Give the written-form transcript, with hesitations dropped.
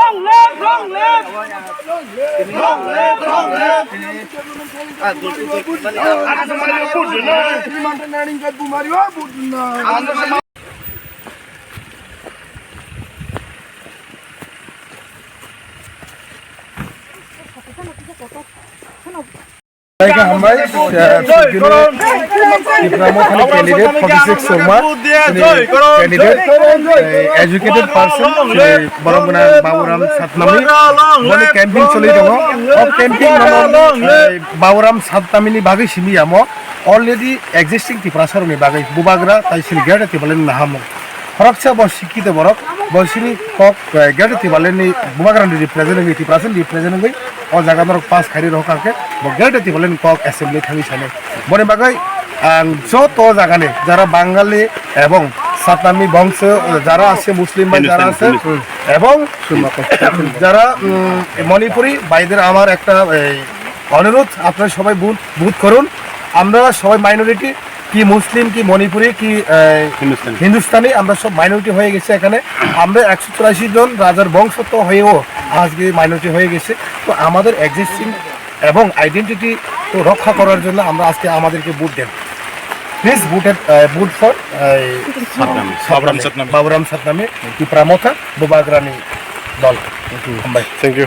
Long live, long live. Long live, long live. Educated person Barangana Baburam Satnami माने camping चली दङ अब कैंपिंग बाबुराम सातनामीनि बागै सिमि आमो अलरेडी एक्जिस्टिंग टिप्रासारनि बागै बुबाग्रा ताइसिल गेट टिबलेन नाहामो फरकसा ब शिक्षित बरक बसिनि कक गेट टिबलेननि बुबाग्रानि रिप्रेजेंटेटिव टिप्रासन रिप्रेजेंटेटिव ओ जागा दरक पास खारि रहकाके ब गेट टिबलेन कक असेंबली थाङि साने बने बागै आं যত জাগানে যারা বাঙালি এবং সাতনামি বংশ যারা আছে মুসলিম ভাই যারা আছে এবং যারা মণিপুরি ভাইদের আমার একটা অনুরোধ আপনারা সবাই বুথ করুন আমরা সবাই মাইনরিটি কি মুসলিম কি মণিপুরি কি হিন্দুস্তানি আমরা সব মাইনরিটি হয়ে গেছে এখানে আমরা 184 জন রাজার বংশ তো হয়েও আজকে মাইনরিটি হয়ে গেছে তো আমাদের এক্সিস্টিং এবং আইডেন্টিটি তো রক্ষা করার জন্য আমরা আজকে আমাদেরকে ভোট দেন please vote for Baburam Satnami Tipramotha Bubagrani দল থ্যাংক ইউ